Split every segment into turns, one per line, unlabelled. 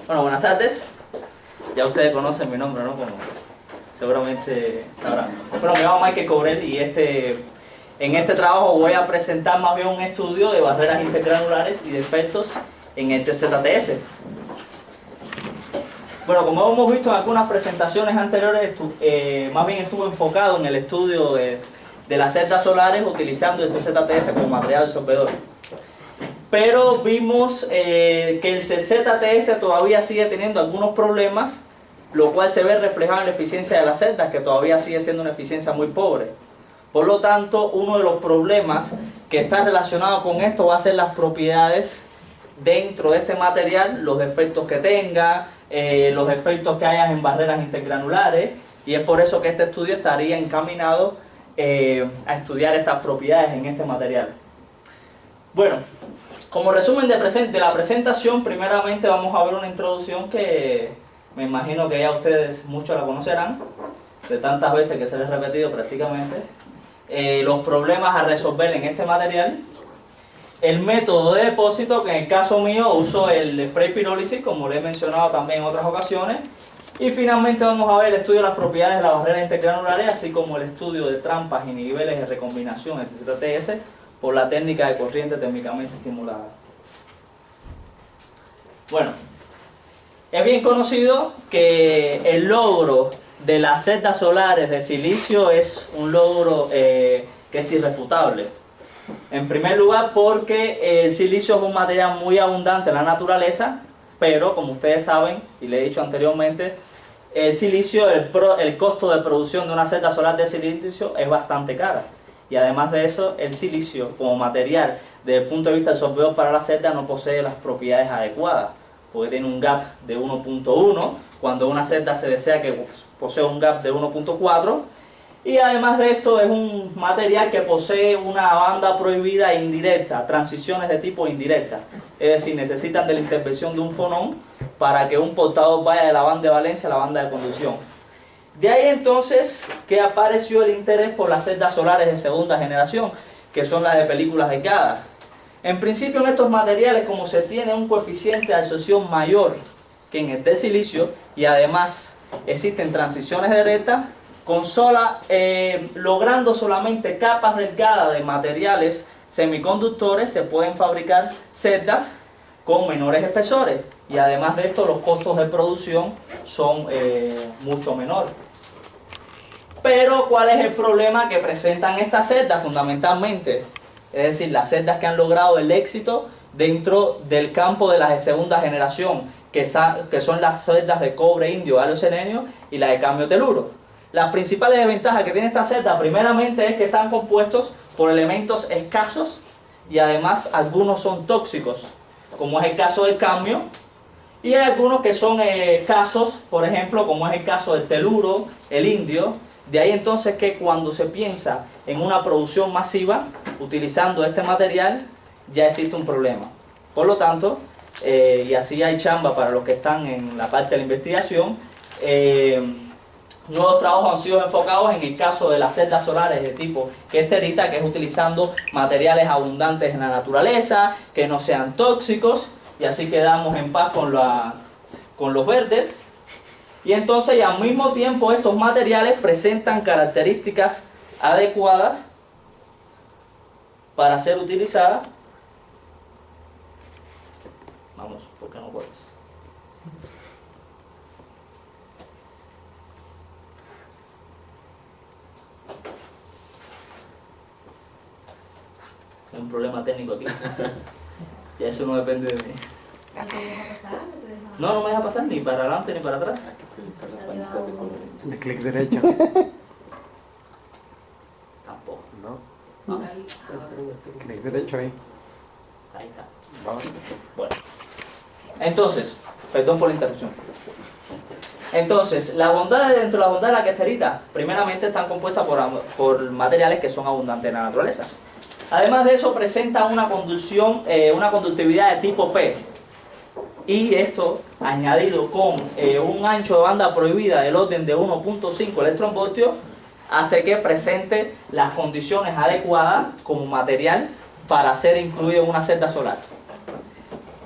Bueno, buenas tardes. Ya ustedes conocen mi nombre, ¿no? Como seguramente sabrán. Bueno, me llamo Michael Cobrel y en este trabajo voy a presentar más bien un estudio de barreras intergranulares y de efectos en SZTS. Bueno, como hemos visto en algunas presentaciones anteriores, más bien estuvo enfocado en el estudio de las celdas solares utilizando SZTS como material absorbedor. Pero vimos que el SZTS todavía sigue teniendo algunos problemas, lo cual se ve reflejado en la eficiencia de las celdas, que todavía sigue siendo una eficiencia muy pobre. Por lo tanto, uno de los problemas que está relacionado con esto va a ser las propiedades dentro de este material, los efectos que tenga, los efectos que haya en barreras intergranulares, y es por eso que este estudio estaría encaminado a estudiar estas propiedades en este material. Bueno, como resumen de la presentación, primeramente vamos a ver una introducción que me imagino que ya ustedes muchos la conocerán, de tantas veces que se les ha repetido prácticamente. Los problemas a resolver en este material, el método de depósito, que en el caso mío uso el spray pirólisis, como le he mencionado también en otras ocasiones, y finalmente vamos a ver el estudio de las propiedades de las barreras intergranulares, así como el estudio de trampas y niveles de recombinación en SZTS por la técnica de corriente térmicamente estimulada. Bueno, es bien conocido que el logro de las celdas solares de silicio es un logro que es irrefutable. En primer lugar porque el silicio es un material muy abundante en la naturaleza, pero como ustedes saben, y le he dicho anteriormente, el silicio, el costo de producción de una celda solar de silicio es bastante cara. Y además de eso, el silicio como material desde el punto de vista absorbedor para la celda no posee las propiedades adecuadas, porque tiene un gap de 1.1, cuando una celda se desea que posea un gap de 1.4, y además de esto es un material que posee una banda prohibida indirecta, transiciones de tipo indirecta, es decir, necesitan de la intervención de un fonón para que un portador vaya de la banda de valencia a la banda de conducción. De ahí entonces que apareció el interés por las celdas solares de segunda generación, que son las de películas delgadas. En principio en estos materiales, como se tiene un coeficiente de absorción mayor que en el de silicio, y además existen transiciones directas, logrando solamente capas delgadas de materiales semiconductores, se pueden fabricar celdas con menores espesores, y además de esto los costos de producción son mucho menores. Pero ¿cuál es el problema que presentan estas celdas fundamentalmente? Es decir, las celdas que han logrado el éxito dentro del campo de las de segunda generación, que son las celdas de cobre, indio, galio, selenio y las de cadmio, teluro. Las principales desventajas que tiene esta celda, primeramente, es que están compuestos por elementos escasos y además algunos son tóxicos, como es el caso del cadmio, y hay algunos que son escasos, por ejemplo, como es el caso del teluro, el indio. De ahí entonces que cuando se piensa en una producción masiva utilizando este material, ya existe un problema. Por lo tanto, y así hay chamba para los que están en la parte de la investigación, nuevos trabajos han sido enfocados en el caso de las celdas solares de tipo esterita, que es utilizando materiales abundantes en la naturaleza, que no sean tóxicos, y así quedamos en paz con los verdes. Y entonces, y al mismo tiempo, estos materiales presentan características adecuadas para ser utilizadas. Vamos, ¿por qué no puedes? Hay un problema técnico aquí. Y eso no depende de mí.
¿No te deja pasar?
No me deja pasar ni para adelante ni para atrás.
De clic derecho.
Tampoco.
No.
Ahí.
Clic derecho ahí.
Ahí está.
Vamos.
Bueno. Entonces, perdón por la interrupción. Entonces, las bondades dentro de la bondad de la questerita, primeramente están compuestas por materiales que son abundantes en la naturaleza. Además de eso, presenta una conductividad de tipo P. Y esto, añadido con un ancho de banda prohibida del orden de 1.5 electronvoltios, hace que presente las condiciones adecuadas como material para ser incluido en una celda solar.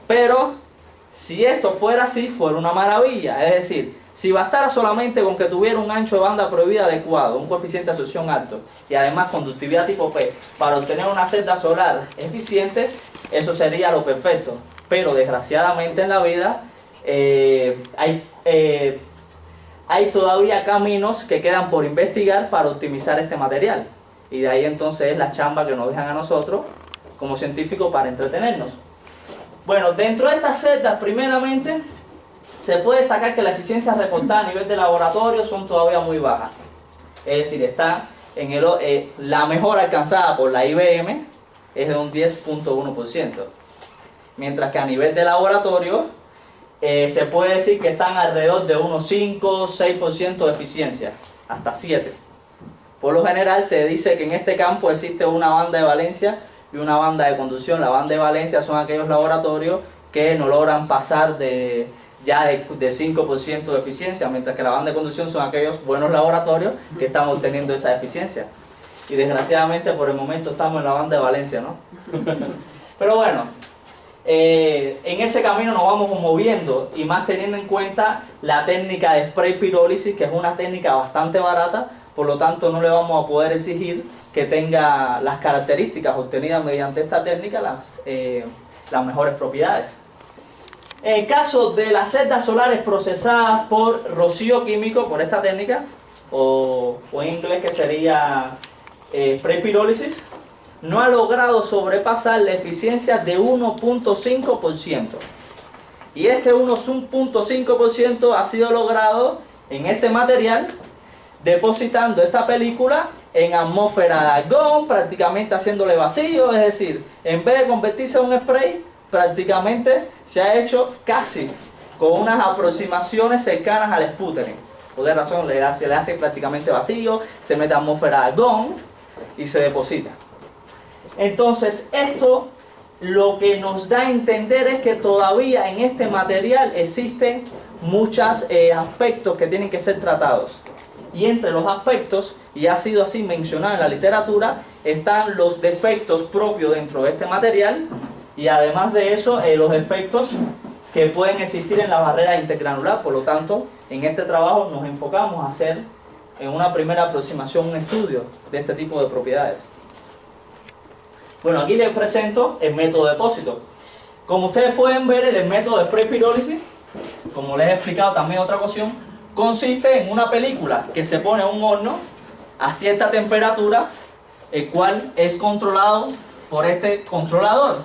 Pero Si esto fuera así, fuera una maravilla. Es decir, si bastara solamente con que tuviera un ancho de banda prohibida adecuado, un coeficiente de absorción alto y además conductividad tipo P para obtener una celda solar eficiente, eso sería lo perfecto. Pero desgraciadamente en la vida hay todavía caminos que quedan por investigar para optimizar este material. Y de ahí entonces es la chamba que nos dejan a nosotros como científicos para entretenernos. Bueno, dentro de estas celdas, primeramente, se puede destacar que la eficiencia reportada a nivel de laboratorio son todavía muy bajas. Es decir, está en la mejor alcanzada por la IBM es de un 10.1%. Mientras que a nivel de laboratorio se puede decir que están alrededor de unos 5 o 6% de eficiencia, hasta 7%. Por lo general se dice que en este campo existe una banda de valencia y una banda de conducción. La banda de valencia son aquellos laboratorios que no logran pasar de 5% de eficiencia, mientras que la banda de conducción son aquellos buenos laboratorios que están obteniendo esa eficiencia. Y desgraciadamente por el momento estamos en la banda de valencia, ¿no? Pero bueno, en ese camino nos vamos moviendo, y más teniendo en cuenta la técnica de spray pirólisis, que es una técnica bastante barata, por lo tanto no le vamos a poder exigir que tenga las características obtenidas mediante esta técnica, las mejores propiedades. En el caso de las celdas solares procesadas por rocío químico, por esta técnica, o en inglés que sería spray pirólisis, no ha logrado sobrepasar la eficiencia de 1.5%. Y este 1.5% ha sido logrado en este material, depositando esta película en atmósfera de argón, prácticamente haciéndole vacío. Es decir, en vez de convertirse en un spray, prácticamente se ha hecho casi con unas aproximaciones cercanas al sputtering. Por esa razón se le hace prácticamente vacío, se mete a atmósfera de argón y se deposita. Entonces esto lo que nos da a entender es que todavía en este material existen muchos aspectos que tienen que ser tratados. Y entre los aspectos, y ha sido así mencionado en la literatura, están los defectos propios dentro de este material, y además de eso los efectos que pueden existir en la barrera intergranular. Por lo tanto, en este trabajo nos enfocamos a hacer en una primera aproximación un estudio de este tipo de propiedades. Bueno, aquí les presento el método de depósito. Como ustedes pueden ver, el método de spray pirólisis, como les he explicado también en otra ocasión, consiste en una película que se pone en un horno a cierta temperatura, el cual es controlado por este controlador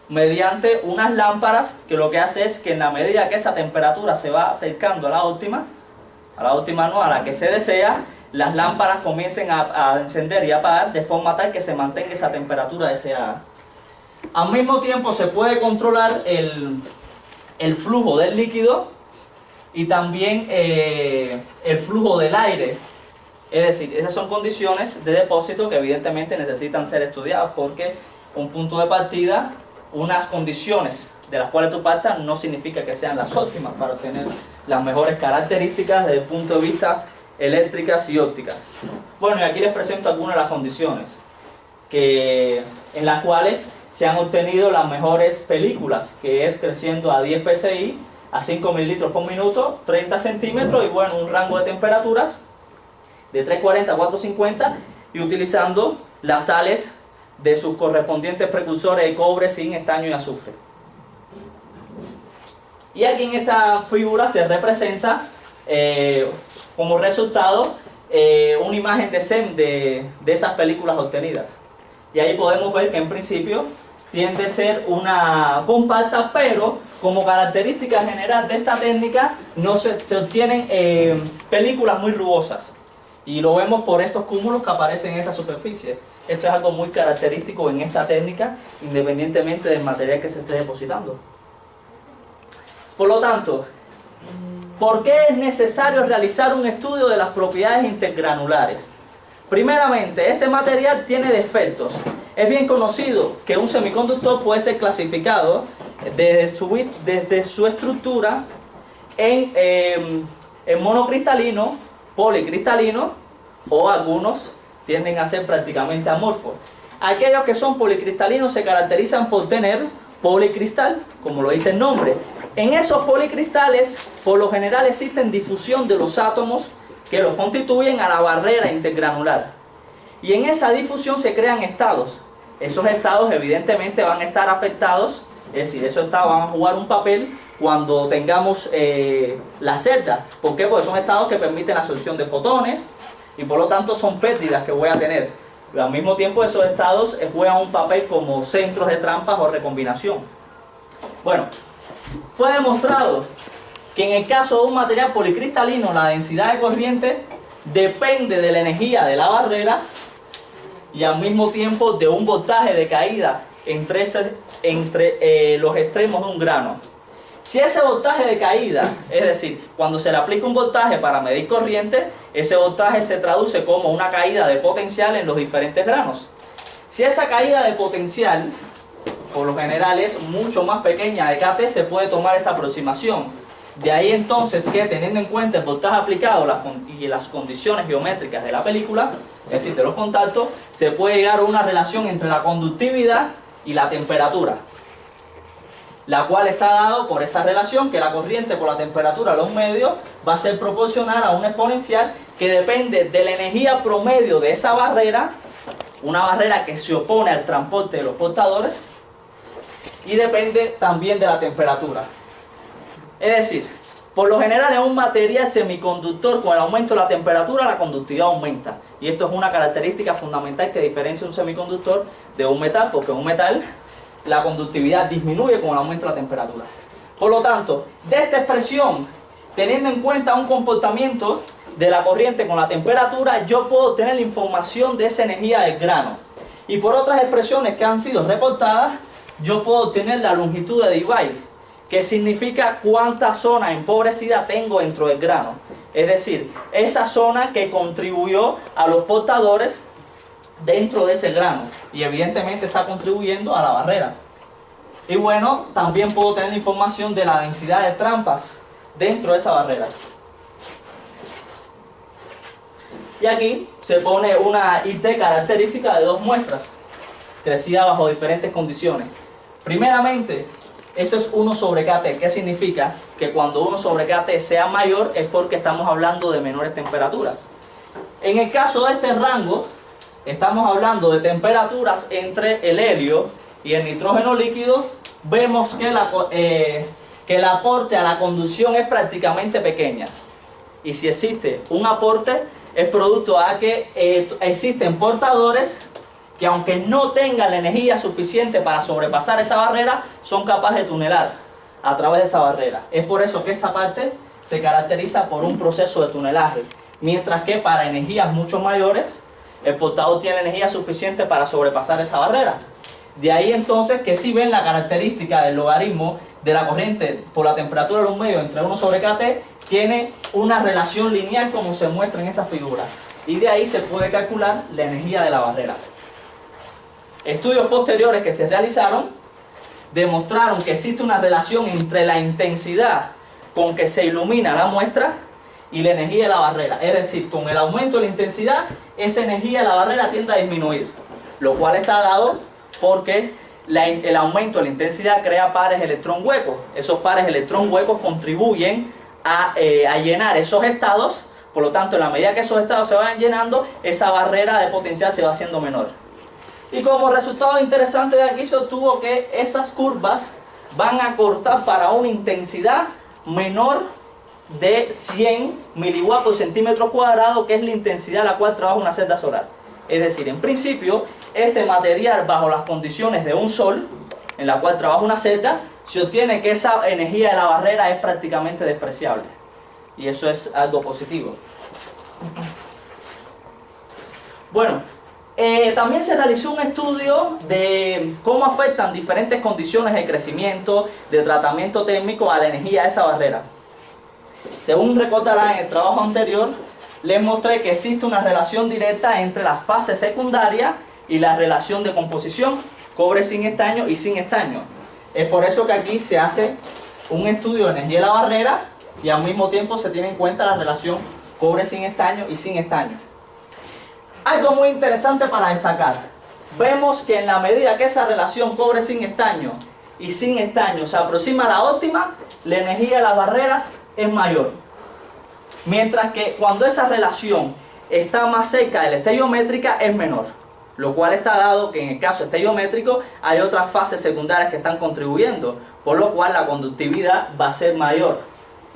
mediante unas lámparas, que lo que hace es que en la medida que esa temperatura se va acercando a la óptima no, a la que se desea, las lámparas comiencen a encender y apagar de forma tal que se mantenga esa temperatura deseada. Al mismo tiempo se puede controlar el flujo del líquido y también el flujo del aire. Es decir, esas son condiciones de depósito que evidentemente necesitan ser estudiadas, porque un punto de partida, unas condiciones de las cuales tú partas, no significa que sean las óptimas para obtener las mejores características desde el punto de vista eléctricas y ópticas. Bueno, y aquí les presento algunas de las condiciones en las cuales se han obtenido las mejores películas, que es creciendo a 10 psi, a 5 mililitros por minuto, 30 centímetros, y bueno, un rango de temperaturas de 340 a 450, y utilizando las sales de sus correspondientes precursores de cobre, zinc, estaño y azufre. Y aquí en esta figura se representa como resultado una imagen de SEM de esas películas obtenidas. Y ahí podemos ver que en principio tiende a ser una compacta, pero como característica general de esta técnica no se obtienen películas muy rugosas. Y lo vemos por estos cúmulos que aparecen en esa superficie. Esto es algo muy característico en esta técnica, independientemente del material que se esté depositando. Por lo tanto, ¿por qué es necesario realizar un estudio de las propiedades intergranulares? Primeramente, este material tiene defectos. Es bien conocido que un semiconductor puede ser clasificado desde su estructura en monocristalino, policristalino, o algunos tienden a ser prácticamente amorfos. Aquellos que son policristalinos se caracterizan por tener policristal, como lo dice el nombre, En esos policristales, por lo general existen difusión de los átomos que los constituyen a la barrera intergranular. Y en esa difusión se crean estados. Esos estados evidentemente van a estar afectados, es decir, esos estados van a jugar un papel cuando tengamos la celda. ¿Por qué? Porque son estados que permiten la absorción de fotones y por lo tanto son pérdidas que voy a tener. Pero al mismo tiempo esos estados juegan un papel como centros de trampas o recombinación. Bueno, fue demostrado que en el caso de un material policristalino la densidad de corriente depende de la energía de la barrera y al mismo tiempo de un voltaje de caída entre los extremos de un grano. Si ese voltaje de caída, es decir, cuando se le aplica un voltaje para medir corriente, ese voltaje se traduce como una caída de potencial en los diferentes granos. Si esa caída de potencial, por lo general, es mucho más pequeña de KT, se puede tomar esta aproximación. De ahí entonces que, teniendo en cuenta el voltaje aplicado y las condiciones geométricas de la película, es decir, de los contactos, se puede llegar a una relación entre la conductividad y la temperatura, la cual está dado por esta relación, que la corriente por la temperatura de un medio va a ser proporcional a una exponencial que depende de la energía promedio de esa barrera, una barrera que se opone al transporte de los portadores, y depende también de la temperatura. Es decir, por lo general en un material semiconductor con el aumento de la temperatura la conductividad aumenta. Y esto es una característica fundamental que diferencia un semiconductor de un metal, porque en un metal la conductividad disminuye con el aumento de la temperatura. Por lo tanto, de esta expresión, teniendo en cuenta un comportamiento de la corriente con la temperatura, yo puedo obtener la información de esa energía del grano. Y por otras expresiones que han sido reportadas, yo puedo obtener la longitud de Debye, que significa cuánta zona empobrecida tengo dentro del grano. Es decir, esa zona que contribuyó a los portadores dentro de ese grano. Y evidentemente está contribuyendo a la barrera. Y bueno, también puedo tener información de la densidad de trampas dentro de esa barrera. Y aquí se pone una IT característica de dos muestras, crecida bajo diferentes condiciones. Primeramente, esto es 1 sobre KT. ¿Qué significa? Que cuando 1 sobre KT sea mayor es porque estamos hablando de menores temperaturas. En el caso de este rango, estamos hablando de temperaturas entre el helio y el nitrógeno líquido. Vemos que el aporte a la conducción es prácticamente pequeña. Y si existe un aporte, es producto a que existen portadores que, aunque no tengan la energía suficiente para sobrepasar esa barrera, son capaces de tunelar a través de esa barrera. Es por eso que esta parte se caracteriza por un proceso de tunelaje, mientras que para energías mucho mayores, el portador tiene energía suficiente para sobrepasar esa barrera. De ahí entonces que si ven la característica del logaritmo de la corriente por la temperatura de un medio entre 1 sobre KT, tiene una relación lineal como se muestra en esa figura. Y de ahí se puede calcular la energía de la barrera. Estudios posteriores que se realizaron demostraron que existe una relación entre la intensidad con que se ilumina la muestra y la energía de la barrera. Es decir, con el aumento de la intensidad, esa energía de la barrera tiende a disminuir, lo cual está dado porque el aumento de la intensidad crea pares electrón huecos. Esos pares electrón huecos contribuyen a llenar esos estados. Por lo tanto, en la medida que esos estados se vayan llenando, esa barrera de potencial se va haciendo menor. Y como resultado interesante de aquí se obtuvo que esas curvas van a cortar para una intensidad menor de 100 miliwatts por centímetro cuadrado, que es la intensidad a la cual trabaja una celda solar. Es decir, en principio, este material bajo las condiciones de un sol, en la cual trabaja una celda, se obtiene que esa energía de la barrera es prácticamente despreciable. Y eso es algo positivo. Bueno, también se realizó un estudio de cómo afectan diferentes condiciones de crecimiento, de tratamiento térmico a la energía de esa barrera. Según recordarán en el trabajo anterior, les mostré que existe una relación directa entre la fase secundaria y la relación de composición, cobre sin estaño y sin estaño. Es por eso que aquí se hace un estudio de energía de la barrera y al mismo tiempo se tiene en cuenta la relación cobre sin estaño y sin estaño. Algo muy interesante para destacar. Vemos que en la medida que esa relación cobre sin estaño y sin estaño se aproxima a la óptima, la energía de las barreras es mayor. Mientras que cuando esa relación está más cerca de la estereométrica es menor. Lo cual está dado que en el caso estereométrico hay otras fases secundarias que están contribuyendo, por lo cual la conductividad va a ser mayor.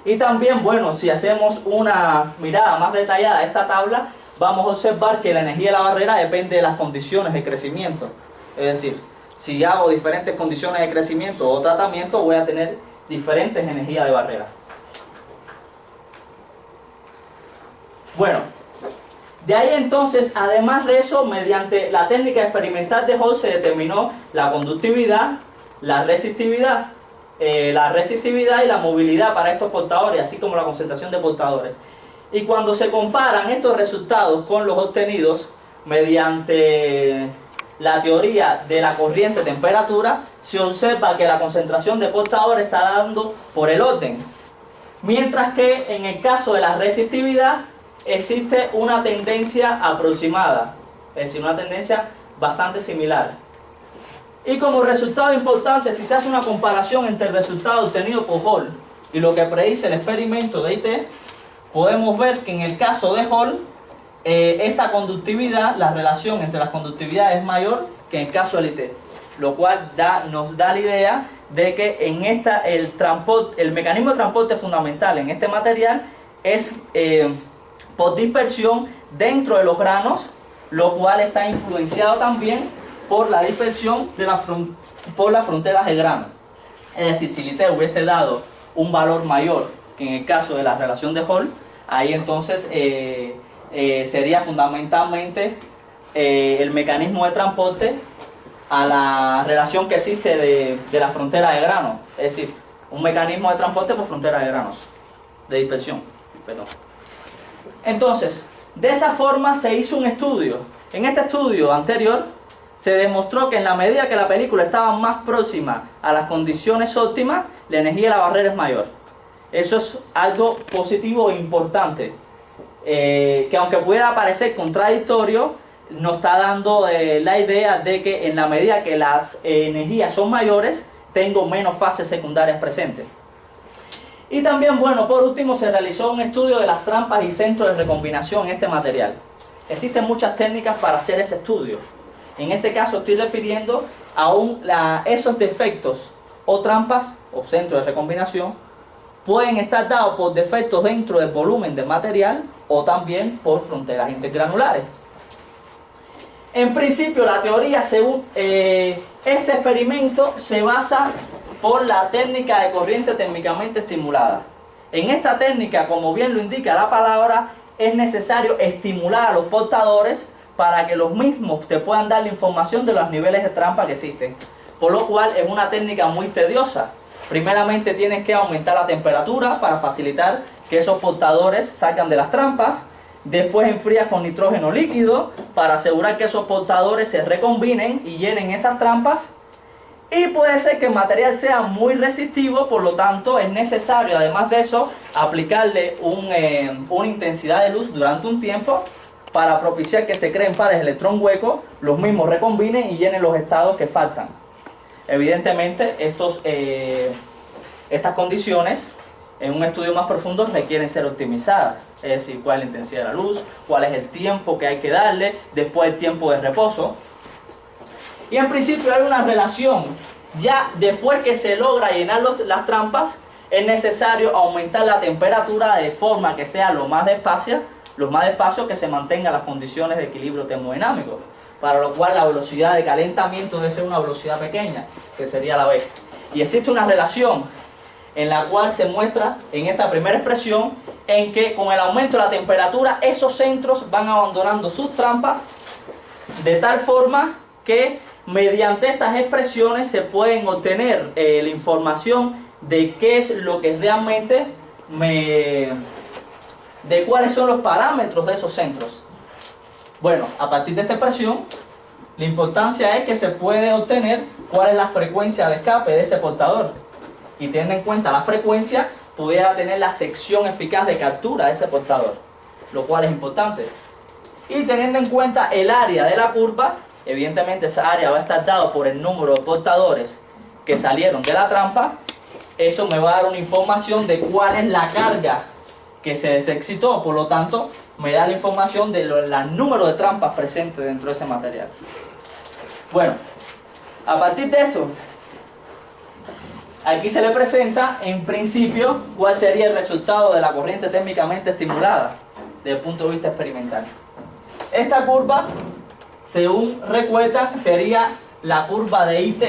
Y también, bueno, si hacemos una mirada más detallada a esta tabla, vamos a observar que la energía de la barrera depende de las condiciones de crecimiento. Es decir, si hago diferentes condiciones de crecimiento o tratamiento, voy a tener diferentes energías de barrera. Bueno, de ahí entonces, además de eso, mediante la técnica experimental de Hall se determinó la conductividad, la resistividad y la movilidad para estos portadores, así como la concentración de portadores. Y cuando se comparan estos resultados con los obtenidos mediante la teoría de la corriente temperatura, se observa que la concentración de portadores está dando por el orden, mientras que en el caso de la resistividad existe una tendencia aproximada, es decir, una tendencia bastante similar. Y como resultado importante, si se hace una comparación entre el resultado obtenido por Hall y lo que predice el experimento de IT, podemos ver que en el caso de Hall, esta conductividad, la relación entre las conductividades es mayor que en el caso del IT, lo cual nos da la idea de que en el mecanismo de transporte fundamental en este material es por dispersión dentro de los granos, lo cual está influenciado también por la dispersión por las fronteras de grano. Es decir, si el IT hubiese dado un valor mayor que en el caso de la relación de Hall, ahí entonces sería fundamentalmente el mecanismo de transporte a la relación que existe de la frontera de grano, es decir, un mecanismo de transporte por frontera de granos, de dispersión, perdón. Entonces, de esa forma se hizo un estudio. En este estudio anterior se demostró que en la medida que la película estaba más próxima a las condiciones óptimas, la energía de la barrera es mayor. Eso es algo positivo e importante, que aunque pudiera parecer contradictorio, nos está dando la idea de que en la medida que las energías son mayores, tengo menos fases secundarias presentes. Y también, bueno, por último se realizó un estudio de las trampas y centros de recombinación en este material. Existen muchas técnicas para hacer ese estudio. En este caso estoy refiriendo a esos defectos o trampas o centros de recombinación pueden estar dados por defectos dentro del volumen del material o también por fronteras intergranulares. En principio, la teoría según este experimento se basa por la técnica de corriente térmicamente estimulada. En esta técnica, como bien lo indica la palabra, es necesario estimular a los portadores para que los mismos te puedan dar la información de los niveles de trampa que existen. Por lo cual es una técnica muy tediosa. Primeramente tienes que aumentar la temperatura para facilitar que esos portadores salgan de las trampas. Después enfrías con nitrógeno líquido para asegurar que esos portadores se recombinen y llenen esas trampas. Y puede ser que el material sea muy resistivo, por lo tanto es necesario, además de eso, aplicarle una intensidad de luz durante un tiempo para propiciar que se creen pares de electrón hueco, los mismos recombinen y llenen los estados que faltan. Evidentemente estas condiciones en un estudio más profundo requieren ser optimizadas, es decir, cuál es la intensidad de la luz, cuál es el tiempo que hay que darle, después el tiempo de reposo. Y en principio hay una relación, ya después que se logra llenar las trampas, es necesario aumentar la temperatura de forma que sea lo más despacio que se mantengan las condiciones de equilibrio termodinámico, para lo cual la velocidad de calentamiento debe ser una velocidad pequeña, que sería la V. Y existe una relación en la cual se muestra en esta primera expresión en que con el aumento de la temperatura esos centros van abandonando sus trampas de tal forma que mediante estas expresiones se pueden obtener la información de qué es lo que realmente de cuáles son los parámetros de esos centros. Bueno, a partir de esta expresión, la importancia es que se puede obtener cuál es la frecuencia de escape de ese portador. Y teniendo en cuenta la frecuencia, pudiera tener la sección eficaz de captura de ese portador, lo cual es importante. Y teniendo en cuenta el área de la curva, evidentemente esa área va a estar dada por el número de portadores que salieron de la trampa, eso me va a dar una información de cuál es la carga que se desexcitó. Por lo tanto, me da la información del número de trampas presentes dentro de ese material. Bueno, a partir de esto, aquí se le presenta en principio cuál sería el resultado de la corriente térmicamente estimulada desde el punto de vista experimental. Esta curva, según recuerdan, sería la curva de IT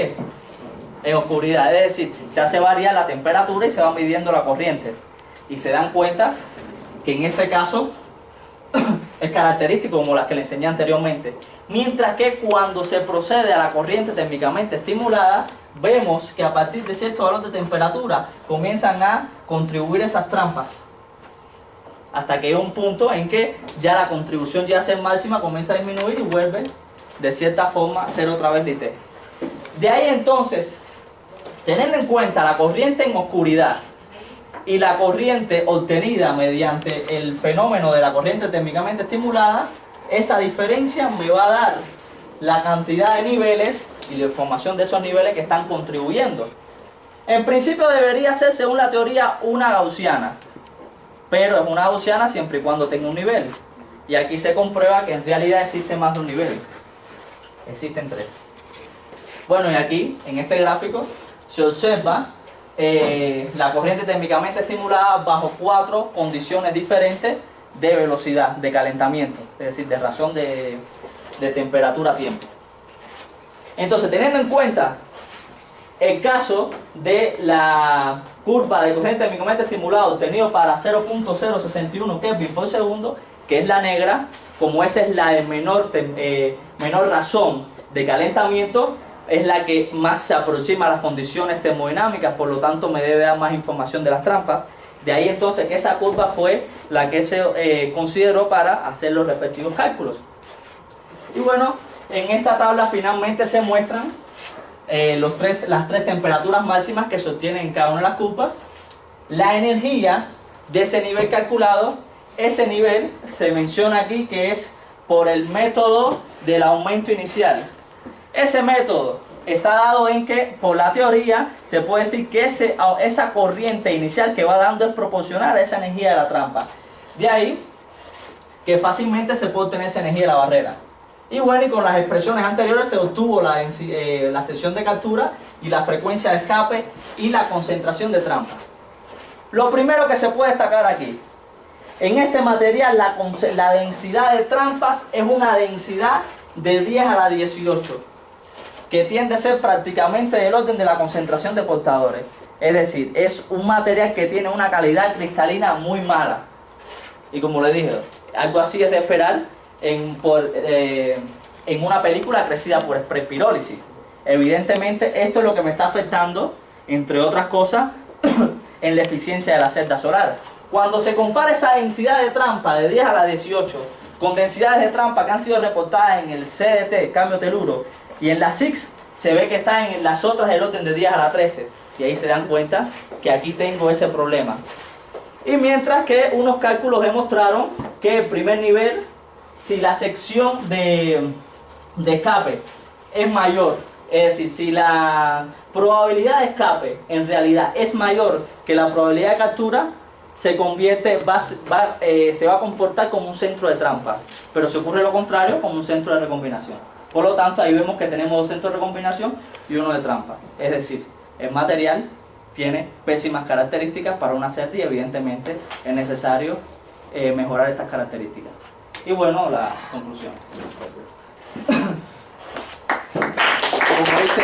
en oscuridad, es decir, se hace variar la temperatura y se va midiendo la corriente. Y se dan cuenta que en este caso es característico como las que le enseñé anteriormente. Mientras que cuando se procede a la corriente térmicamente estimulada, vemos que a partir de cierto valor de temperatura comienzan a contribuir esas trampas. Hasta que hay un punto en que ya la contribución ya es máxima, comienza a disminuir y vuelve de cierta forma a ser otra vez la IT. De ahí entonces, teniendo en cuenta la corriente en oscuridad y la corriente obtenida mediante el fenómeno de la corriente térmicamente estimulada, esa diferencia me va a dar la cantidad de niveles y la información de esos niveles que están contribuyendo. En principio debería ser, según la teoría, una gaussiana, pero es una gaussiana siempre y cuando tenga un nivel. Y aquí se comprueba que en realidad existe más de un nivel. Existen 3. Bueno, y aquí, en este gráfico, se observa la corriente térmicamente estimulada bajo 4 condiciones diferentes de velocidad, de calentamiento, es decir, de razón de temperatura-tiempo. Entonces, teniendo en cuenta el caso de la curva de corriente térmicamente estimulada obtenido para 0.061 Kelvin por segundo, que es la negra, como esa es la de menor razón de calentamiento, es la que más se aproxima a las condiciones termodinámicas, por lo tanto me debe dar más información de las trampas. De ahí entonces que esa curva fue la que se consideró para hacer los respectivos cálculos. Y bueno, en esta tabla finalmente se muestran las tres temperaturas máximas que se obtienen en cada una de las curvas, la energía de ese nivel calculado. Ese nivel se menciona aquí que es por el método del aumento inicial. Ese método está dado en que, por la teoría, se puede decir que esa corriente inicial que va dando es proporcional a esa energía de la trampa. De ahí que fácilmente se puede obtener esa energía de la barrera. Y bueno, y con las expresiones anteriores se obtuvo la sección de captura y la frecuencia de escape y la concentración de trampa. Lo primero que se puede destacar aquí, en este material la densidad de trampas es una densidad de 10 a la 18, que tiende a ser prácticamente del orden de la concentración de portadores. Es decir, es un material que tiene una calidad cristalina muy mala. Y como le dije, algo así es de esperar en una película crecida por pirólisis. Evidentemente esto es lo que me está afectando, entre otras cosas, en la eficiencia de la celda solar. Cuando se compara esa densidad de trampa de 10 a la 18 con densidades de trampa que han sido reportadas en el CDT, cambio teluro, y en la SIX, se ve que están en las otras del orden de 10 a la 13. Y ahí se dan cuenta que aquí tengo ese problema. Y mientras que unos cálculos demostraron que el primer nivel, si la sección de escape es mayor, es decir, si la probabilidad de escape en realidad es mayor que la probabilidad de captura, se va a comportar como un centro de trampa. Pero si ocurre lo contrario, como un centro de recombinación. Por lo tanto, ahí vemos que tenemos 2 centros de recombinación y uno de trampa. Es decir, el material tiene pésimas características para una celda y evidentemente es necesario mejorar estas características. Y bueno, las conclusiones. Como dice